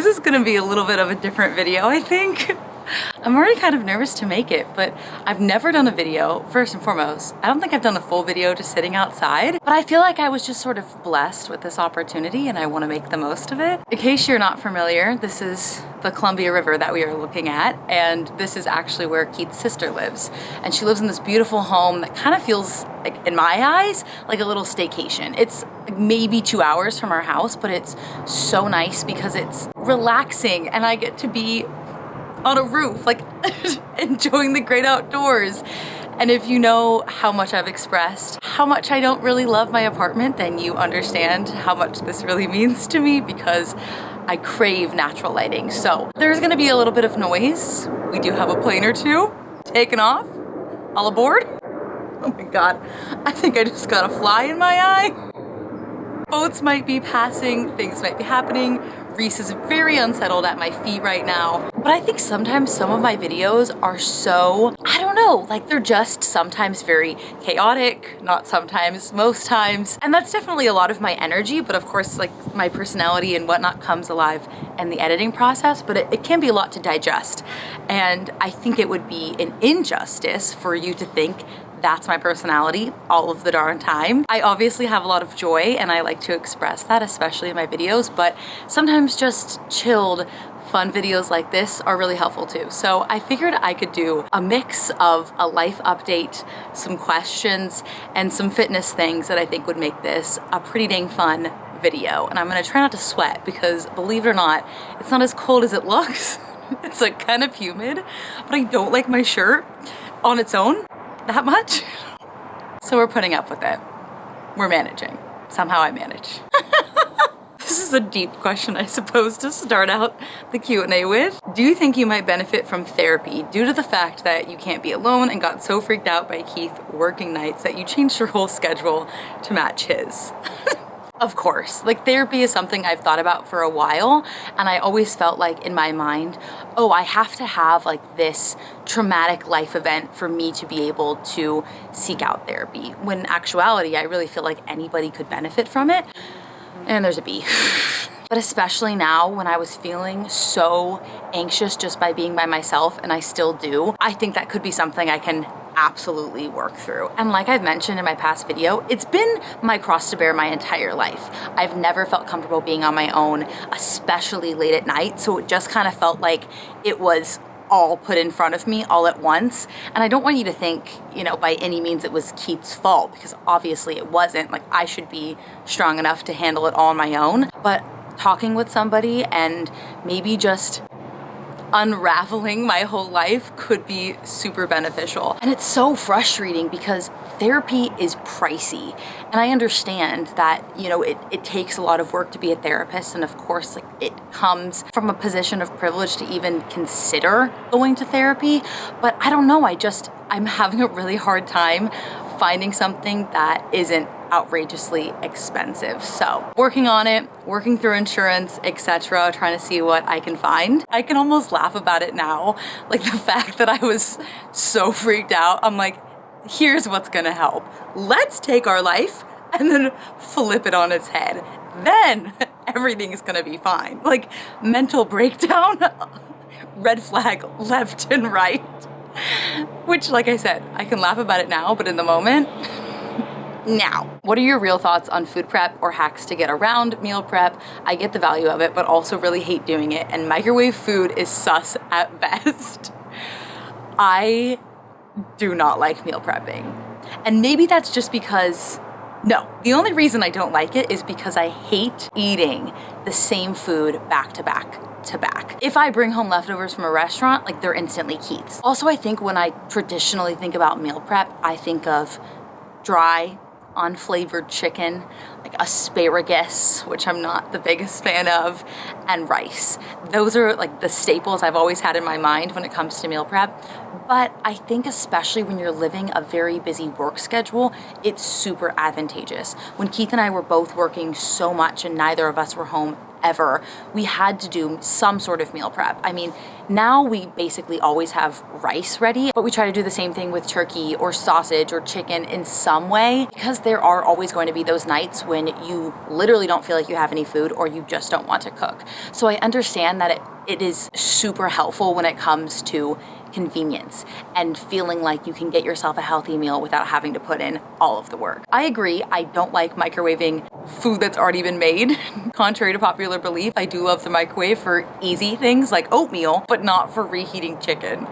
This is gonna be a little bit of a different video, I think. I'm already kind of nervous to make it, but I've never done a video, first and foremost. I don't think I've done a full video just sitting outside, but I feel like I was just sort of blessed with this opportunity and I want to make the most of it. In case you're not familiar, this is the Columbia River that we are looking at, and this is actually where Keith's sister lives. And she lives in this beautiful home that kind of feels, like, in my eyes, like a little staycation. It's maybe 2 hours from our house, but it's so nice because it's relaxing and I get to be on a roof, like enjoying the great outdoors. And if you know how much I've expressed how much I don't really love my apartment, then you understand how much this really means to me, because I crave natural lighting. So there's gonna be a little bit of noise. We do have a plane or two taking off. All aboard. Oh my God, I think I just got a fly in my eye. Boats might be passing, things might be happening. Reese is very unsettled at my feet right now. But I think sometimes some of my videos are so, I don't know, like they're just sometimes very chaotic, not sometimes, most times. And that's definitely a lot of my energy, but of course like my personality and whatnot comes alive in the editing process, but it can be a lot to digest. And I think it would be an injustice for you to think that's my personality all of the darn time. I obviously have a lot of joy and I like to express that, especially in my videos, but sometimes just chilled, fun videos like this are really helpful too. So I figured I could do a mix of a life update, some questions, and some fitness things that I think would make this a pretty dang fun video. And I'm gonna try not to sweat because, believe it or not, it's not as cold as it looks. It's like kind of humid, but I don't like my shirt on its own that much. So we're putting up with it. We're managing. Somehow I manage. This is a deep question, I suppose, to start out the Q&A with. Do you think you might benefit from therapy due to the fact that you can't be alone and got so freaked out by Keith working nights that you changed your whole schedule to match his? Of course, like therapy is something I've thought about for a while, and I always felt like in my mind, oh, I have to have like this traumatic life event for me to be able to seek out therapy. When in actuality, I really feel like anybody could benefit from it. And there's a B. But especially now when I was feeling so anxious just by being by myself, and I still do, I think that could be something I can absolutely work through. And like I've mentioned in my past video, it's been my cross to bear my entire life. I've never felt comfortable being on my own, especially late at night. So it just kind of felt like it was all put in front of me all at once. And I don't want you to think, you know, by any means it was Keith's fault, because obviously it wasn't. Like, I should be strong enough to handle it all on my own. But talking with somebody and maybe just unraveling my whole life could be super beneficial. And it's so frustrating because therapy is pricey. And I understand that, you know, it takes a lot of work to be a therapist. And of course, like, it comes from a position of privilege to even consider going to therapy. But I don't know, I'm having a really hard time finding something that isn't outrageously expensive. So working on it, working through insurance, etc., trying to see what I can find. I can almost laugh about it now. Like the fact that I was so freaked out, I'm like, here's what's gonna help. Let's take our life and then flip it on its head. Then everything's gonna be fine. Like, mental breakdown, red flag left and right. Which, like I said, I can laugh about it now, but in the moment, now, what are your real thoughts on food prep or hacks to get around meal prep? I get the value of it, but also really hate doing it, and microwave food is sus at best. I do not like meal prepping. And maybe that's just because, no, the only reason I don't like it is because I hate eating the same food back to back to back. If I bring home leftovers from a restaurant, like, they're instantly Keith's. Also, I think when I traditionally think about meal prep, I think of dry, unflavored chicken, like asparagus, which I'm not the biggest fan of, and rice. Those are like the staples I've always had in my mind when it comes to meal prep. But I think especially when you're living a very busy work schedule, it's super advantageous. When Keith and I were both working so much and neither of us were home forever, we had to do some sort of meal prep. I mean, now we basically always have rice ready, but we try to do the same thing with turkey or sausage or chicken in some way, because there are always going to be those nights when you literally don't feel like you have any food or you just don't want to cook. So I understand that it is super helpful when it comes to convenience and feeling like you can get yourself a healthy meal without having to put in all of the work. I agree, I don't like microwaving food that's already been made. Contrary to popular belief, I do love the microwave for easy things like oatmeal, but not for reheating chicken.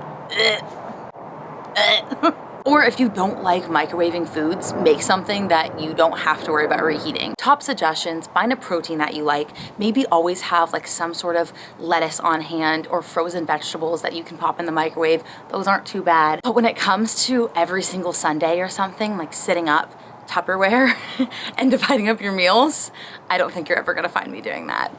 Or if you don't like microwaving foods, make something that you don't have to worry about reheating. Top suggestions: find a protein that you like. Maybe always have like some sort of lettuce on hand or frozen vegetables that you can pop in the microwave. Those aren't too bad. But when it comes to every single Sunday or something, like sitting up Tupperware and dividing up your meals, I don't think you're ever gonna find me doing that.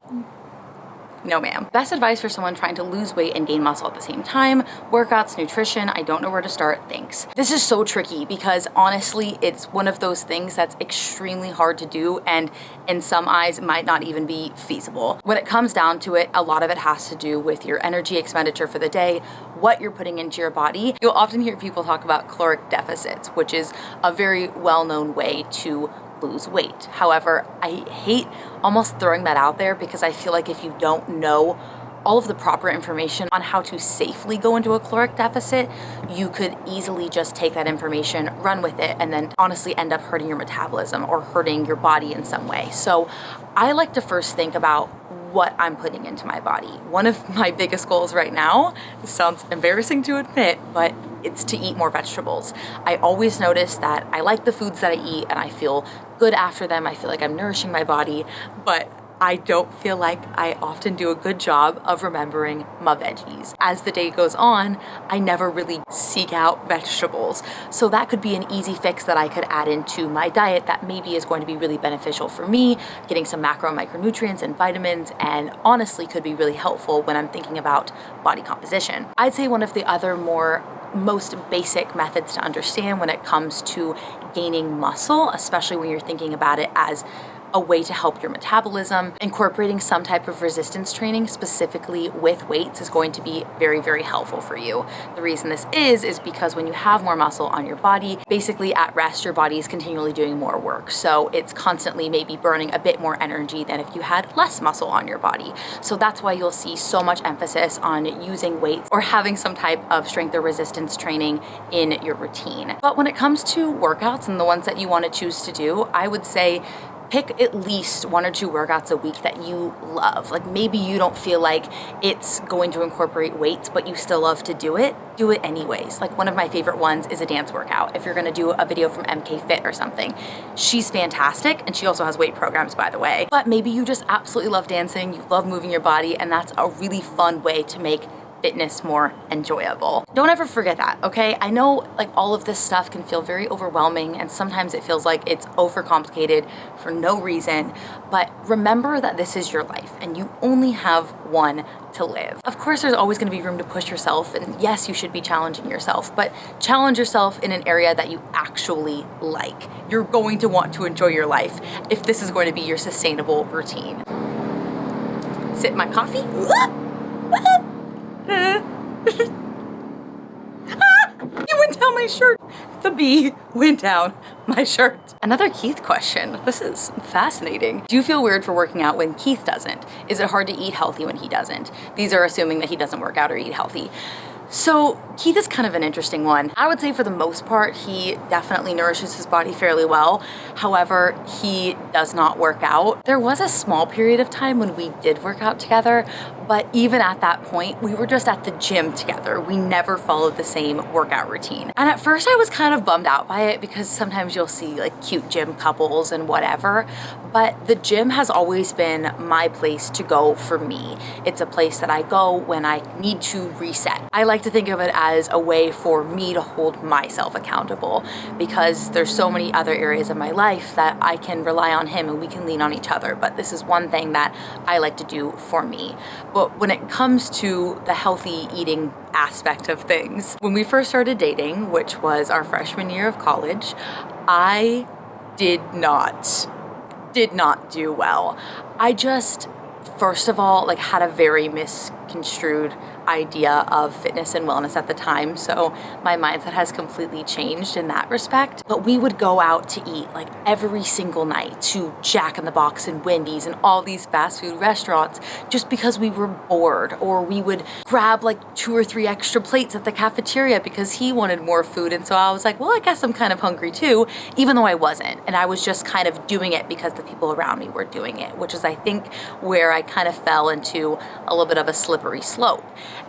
No ma'am. Best advice for someone trying to lose weight and gain muscle at the same time: workouts, nutrition. I don't know where to start, thanks. This is so tricky because honestly, it's one of those things that's extremely hard to do, and in some eyes might not even be feasible. When it comes down to it, a lot of it has to do with your energy expenditure for the day, what you're putting into your body. You'll often hear people talk about caloric deficits, which is a very well-known way to lose weight. However, I hate almost throwing that out there because I feel like if you don't know all of the proper information on how to safely go into a caloric deficit, you could easily just take that information, run with it, and then honestly end up hurting your metabolism or hurting your body in some way. So I like to first think about what I'm putting into my body. One of my biggest goals right now, this sounds embarrassing to admit, but it's to eat more vegetables. I always notice that I like the foods that I eat and I feel good after them. I feel like I'm nourishing my body, but I don't feel like I often do a good job of remembering my veggies. As the day goes on, I never really seek out vegetables. So that could be an easy fix that I could add into my diet that maybe is going to be really beneficial for me, getting some macro and micronutrients and vitamins, and honestly could be really helpful when I'm thinking about body composition. I'd say one of the other most basic methods to understand when it comes to gaining muscle, especially when you're thinking about it as a way to help your metabolism, incorporating some type of resistance training specifically with weights is going to be very, very helpful for you. The reason this is because when you have more muscle on your body, basically at rest, your body is continually doing more work. So it's constantly maybe burning a bit more energy than if you had less muscle on your body. So that's why you'll see so much emphasis on using weights or having some type of strength or resistance training in your routine. But when it comes to workouts and the ones that you want to choose to do, I would say pick at least 1 or 2 workouts a week that you love. Like maybe you don't feel like it's going to incorporate weights, but you still love to do it anyways. Like one of my favorite ones is a dance workout. If you're gonna do a video from MK Fit or something, she's fantastic, and she also has weight programs, by the way. But maybe you just absolutely love dancing, you love moving your body, and that's a really fun way to make fitness more enjoyable. Don't ever forget that, okay? I know like all of this stuff can feel very overwhelming, and sometimes it feels like it's overcomplicated for no reason, but remember that this is your life and you only have one to live. Of course, there's always gonna be room to push yourself, and yes, you should be challenging yourself, but challenge yourself in an area that you actually like. You're going to want to enjoy your life if this is going to be your sustainable routine. Sip my coffee. It went down my shirt. The bee went down my shirt. Another Keith question. This is fascinating. Do you feel weird for working out when Keith doesn't? Is it hard to eat healthy when he doesn't? These are assuming that he doesn't work out or eat healthy. So Keith is kind of an interesting one. I would say for the most part, he definitely nourishes his body fairly well. However, he does not work out. There was a small period of time when we did work out together, but even at that point, we were just at the gym together. We never followed the same workout routine. And at first I was kind of bummed out by it because sometimes you'll see like cute gym couples and whatever, but the gym has always been my place to go for me. It's a place that I go when I need to reset. I like to think of it as a way for me to hold myself accountable because there's so many other areas of my life that I can rely on him and we can lean on each other. But this is one thing that I like to do for me. But when it comes to the healthy eating aspect of things, when we first started dating, which was our freshman year of college, I did not do well. I just first of all, like had a very misconstrued idea of fitness and wellness at the time. So my mindset has completely changed in that respect. But we would go out to eat like every single night to Jack in the Box and Wendy's and all these fast food restaurants just because we were bored, or we would grab like 2 or 3 extra plates at the cafeteria because he wanted more food. And so I was like, well, I guess I'm kind of hungry too, even though I wasn't. And I was just kind of doing it because the people around me were doing it, which is, I think, where I kind of fell into a little bit of a slippery slope.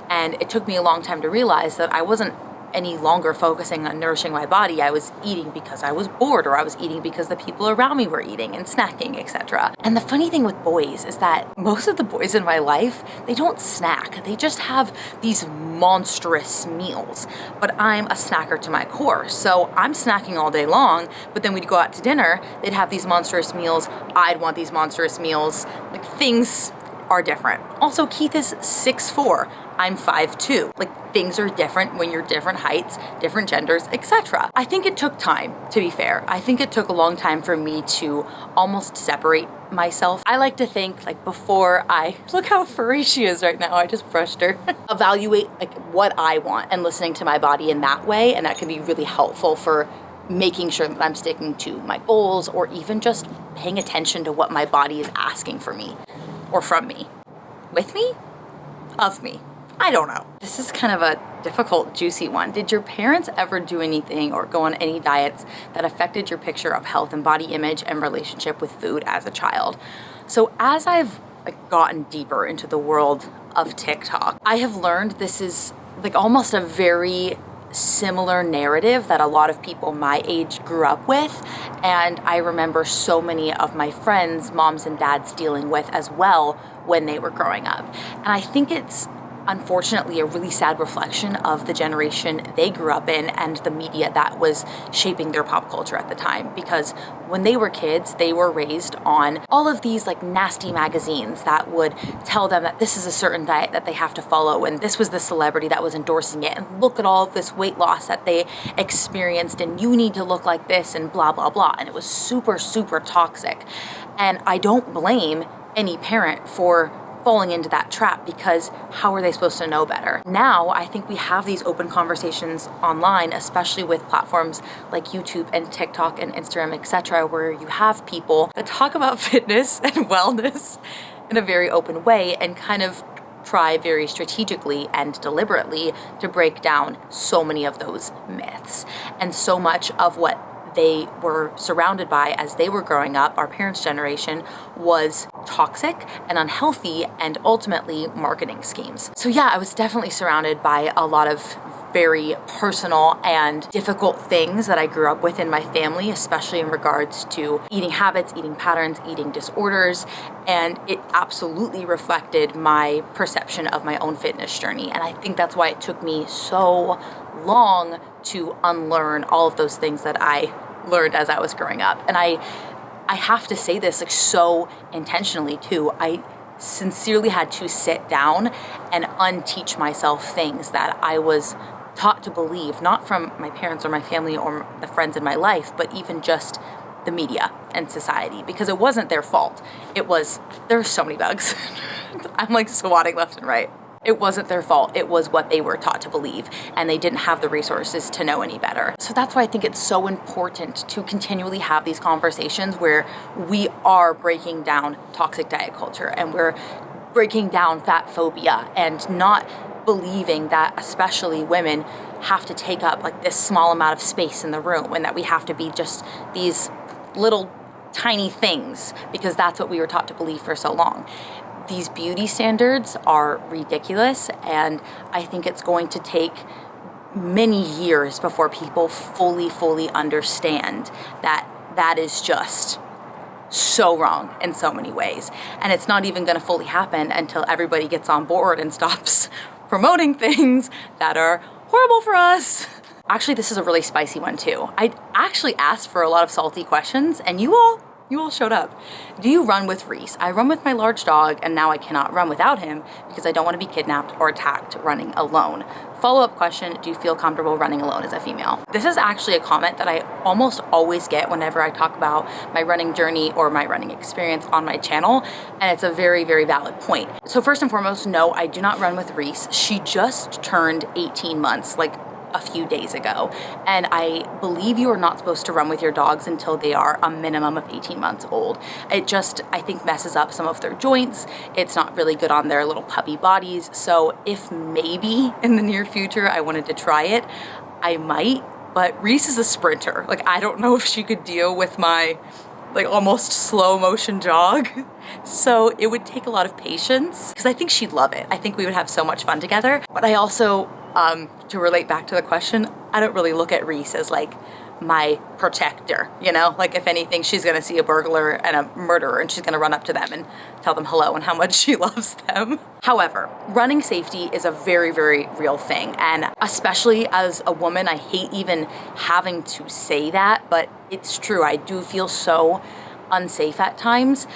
And it took me a long time to realize that I wasn't any longer focusing on nourishing my body. I was eating because I was bored, or I was eating because the people around me were eating and snacking, etc. And the funny thing with boys is that most of the boys in my life, they don't snack. They just have these monstrous meals. But I'm a snacker to my core. So I'm snacking all day long, but then we'd go out to dinner, they'd have these monstrous meals. I'd want these monstrous meals. Like, things are different. Also, Keith is 6'4". I'm 5'2". Like, things are different when you're different heights, different genders, etc. I think it took time, to be fair. I think it took a long time for me to almost separate myself. I like to think, like, before I, look how furry she is right now, I just brushed her, evaluate like what I want and listening to my body in that way, and that can be really helpful for making sure that I'm sticking to my goals, or even just paying attention to what my body is asking for me, or from me. With me? Of me. I don't know. This is kind of a difficult, juicy one. Did your parents ever do anything or go on any diets that affected your picture of health and body image and relationship with food as a child? So as I've gotten deeper into the world of TikTok, I have learned this is like almost a very similar narrative that a lot of people my age grew up with, and I remember so many of my friends' moms and dads dealing with as well when they were growing up. And I think it's unfortunately a really sad reflection of the generation they grew up in and the media that was shaping their pop culture at the time. Because when they were kids, they were raised on all of these like nasty magazines that would tell them that this is a certain diet that they have to follow, and this was the celebrity that was endorsing it, and look at all of this weight loss that they experienced, and you need to look like this, and blah, blah, blah. And it was super, super toxic. And I don't blame any parent for falling into that trap, because how are they supposed to know better? Now, I think we have these open conversations online, especially with platforms like YouTube and TikTok and Instagram, etc., where you have people that talk about fitness and wellness in a very open way and kind of try very strategically and deliberately to break down so many of those myths. And so much of what they were surrounded by as they were growing up, our parents' generation, was toxic and unhealthy, and ultimately marketing schemes. So yeah, I was definitely surrounded by a lot of very personal and difficult things that I grew up with in my family, especially in regards to eating habits, eating patterns, eating disorders, and it absolutely reflected my perception of my own fitness journey. And I think that's why it took me so long to unlearn all of those things that I learned as I was growing up. And I have to say this like so intentionally too. I sincerely had to sit down and unteach myself things that I was taught to believe, not from my parents or my family or the friends in my life, but even just the media and society, because it wasn't their fault. It was, there's so many bugs. I'm like swatting left and right. It wasn't their fault. It was what they were taught to believe, and they didn't have the resources to know any better. So that's why I think it's so important to continually have these conversations where we are breaking down toxic diet culture, and we're breaking down fat phobia, and not believing that especially women have to take up like this small amount of space in the room, and that we have to be just these little tiny things, because that's what we were taught to believe for so long. These beauty standards are ridiculous, and I think it's going to take many years before people fully understand that that is just so wrong in so many ways. And it's not even going to fully happen until everybody gets on board and stops promoting things that are horrible for us. Actually, this is a really spicy one too. I actually asked for a lot of salty questions, and you all showed up. Do you run with Reese? I run with my large dog, and now I cannot run without him because I don't want to be kidnapped or attacked running alone. Follow-up question, do you feel comfortable running alone as a female? This is actually a comment that I almost always get whenever I talk about my running journey or my running experience on my channel, and it's a very, very valid point. So first and foremost, no, I do not run with Reese. She just turned 18 months, like a few days ago. And I believe you are not supposed to run with your dogs until they are a minimum of 18 months old. It just, I think, messes up some of their joints. It's not really good on their little puppy bodies. So if maybe in the near future I wanted to try it, I might, but Reese is a sprinter. Like, I don't know if she could deal with my like almost slow motion jog. So it would take a lot of patience, because I think she'd love it. I think we would have so much fun together. But I also, to relate back to the question, I don't really look at Reese as like my protector, you know? Like, if anything, she's gonna see a burglar and a murderer and she's gonna run up to them and tell them hello and how much she loves them. However, running safety is a very, very real thing. And especially as a woman, I hate even having to say that, but it's true. I do feel so unsafe at times.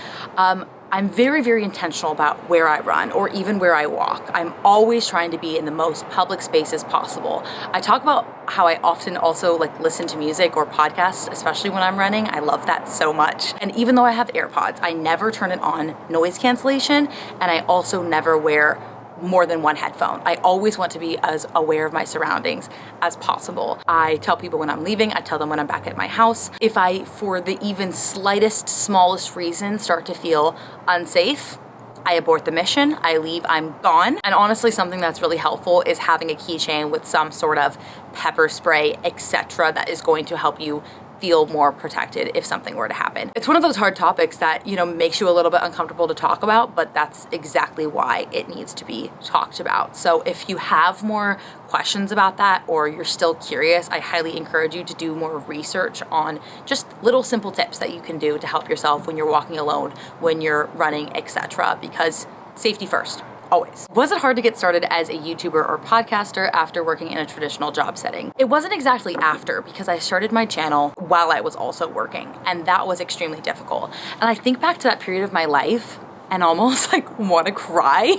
I'm very, very intentional about where I run or even where I walk. I'm always trying to be in the most public spaces possible. I talk about how I often also like listen to music or podcasts, especially when I'm running. I love that so much. And even though I have AirPods, I never turn it on noise cancellation, and I also never wear more than one headphone. I always want to be as aware of my surroundings as possible. I tell people when I'm leaving, I tell them when I'm back at my house. If I, for the even slightest, smallest reason, start to feel unsafe, I abort the mission, I leave, I'm gone. And honestly, something that's really helpful is having a keychain with some sort of pepper spray, etc., that is going to help you feel more protected if something were to happen. It's one of those hard topics that, you know, makes you a little bit uncomfortable to talk about, but that's exactly why it needs to be talked about. So if you have more questions about that, or you're still curious, I highly encourage you to do more research on just little simple tips that you can do to help yourself when you're walking alone, when you're running, etc., because safety first. Always. Was it hard to get started as a YouTuber or podcaster after working in a traditional job setting? It wasn't exactly after, because I started my channel while I was also working, and that was extremely difficult. And I think back to that period of my life and almost like want to cry,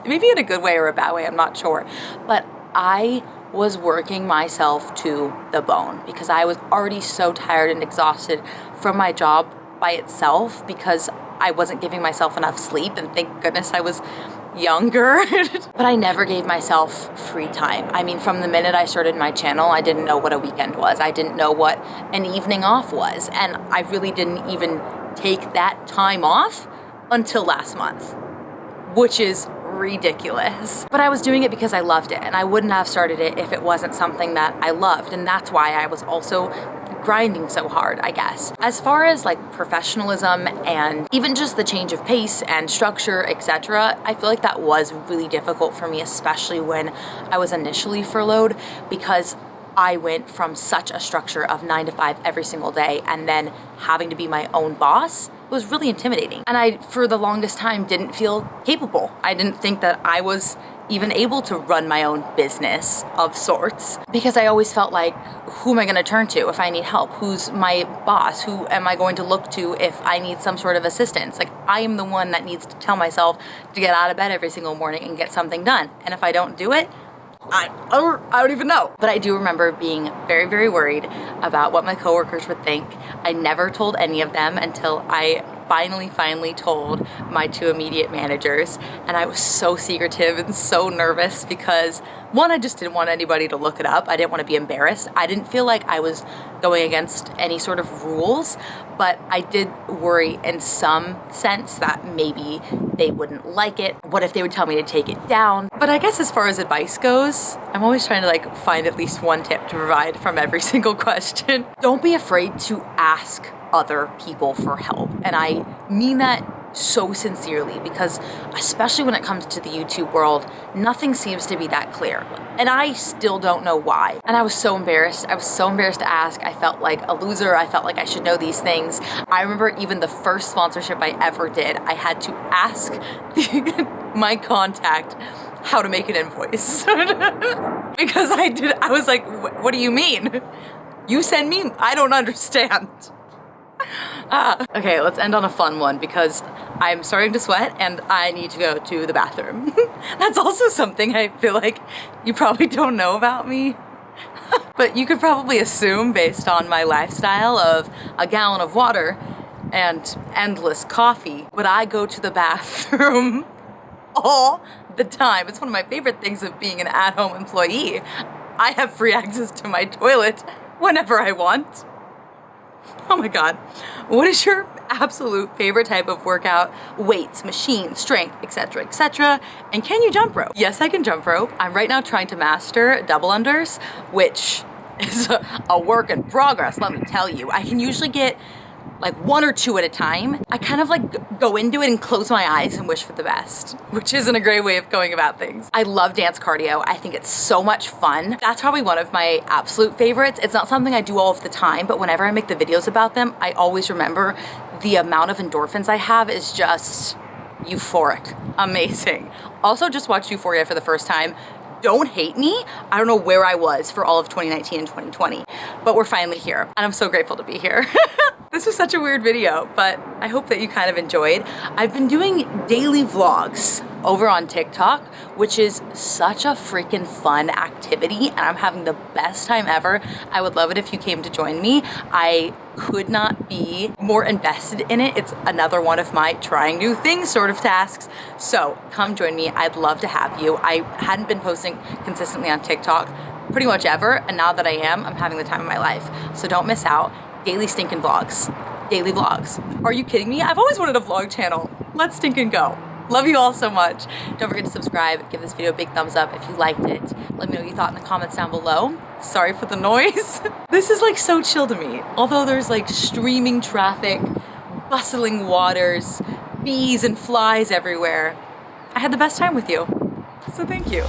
maybe in a good way or a bad way, I'm not sure. But I was working myself to the bone because I was already so tired and exhausted from my job by itself, because I wasn't giving myself enough sleep, and thank goodness I was younger. But I never gave myself free time. I mean, from the minute I started my channel, I didn't know what a weekend was. I didn't know what an evening off was. And I really didn't even take that time off until last month, which is ridiculous. But I was doing it because I loved it, and I wouldn't have started it if it wasn't something that I loved. And that's why I was also grinding so hard, I guess. As far as like professionalism and even just the change of pace and structure, etc., I feel like that was really difficult for me, especially when I was initially furloughed, because I went from such a structure of 9 to 5 every single day, and then having to be my own boss was really intimidating. And I, for the longest time, didn't feel capable. I didn't think that I was even able to run my own business of sorts, because I always felt like, who am I going to turn to if I need help? Who's my boss? Who am I going to look to if I need some sort of assistance? Like, I am the one that needs to tell myself to get out of bed every single morning and get something done. And if I don't do it, I don't even know. But I do remember being very, very worried about what my coworkers would think. I never told any of them until I finally told my 2 immediate managers, and I was so secretive and so nervous because, one, I just didn't want anybody to look it up. I didn't want to be embarrassed. I didn't feel like I was going against any sort of rules, but I did worry in some sense that maybe they wouldn't like it. What if they would tell me to take it down? But I guess as far as advice goes, I'm always trying to like find at least one tip to provide from every single question. Don't be afraid to ask other people for help. And I mean that so sincerely, because especially when it comes to the YouTube world, nothing seems to be that clear. And I still don't know why. And I was so embarrassed. I was so embarrassed to ask. I felt like a loser. I felt like I should know these things. I remember even the first sponsorship I ever did, I had to ask my contact how to make an invoice. Because I was like, what do you mean? You send me, I don't understand. Okay, let's end on a fun one, because I'm starting to sweat and I need to go to the bathroom. That's also something I feel like you probably don't know about me. But you could probably assume, based on my lifestyle of a gallon of water and endless coffee, but I go to the bathroom all the time. It's one of my favorite things of being an at-home employee. I have free access to my toilet whenever I want. Oh my God. What is your absolute favorite type of workout? Weights, machines, strength, etc., etc. And can you jump rope? Yes, I can jump rope. I'm right now trying to master double unders, which is a work in progress, let me tell you. I can usually get like 1 or 2 at a time. I kind of like go into it and close my eyes and wish for the best, which isn't a great way of going about things. I love dance cardio. I think it's so much fun. That's probably one of my absolute favorites. It's not something I do all of the time, but whenever I make the videos about them, I always remember the amount of endorphins I have is just euphoric, amazing. Also just watched Euphoria for the first time. Don't hate me. I don't know where I was for all of 2019 and 2020, but we're finally here and I'm so grateful to be here. This was such a weird video, but I hope that you kind of enjoyed. I've been doing daily vlogs over on TikTok, which is such a freaking fun activity and I'm having the best time ever. I would love it if you came to join me. I could not be more invested in it. It's another one of my trying new things sort of tasks. So come join me. I'd love to have you. I hadn't been posting consistently on TikTok pretty much ever, and now that I am, I'm having the time of my life. So don't miss out. Daily stinking vlogs. Daily vlogs. Are you kidding me? I've always wanted a vlog channel. Let's stinking go. Love you all so much. Don't forget to subscribe. Give this video a big thumbs up if you liked it. Let me know what you thought in the comments down below. Sorry for the noise. This is like so chill to me. Although there's like streaming traffic, bustling waters, bees and flies everywhere. I had the best time with you. So thank you.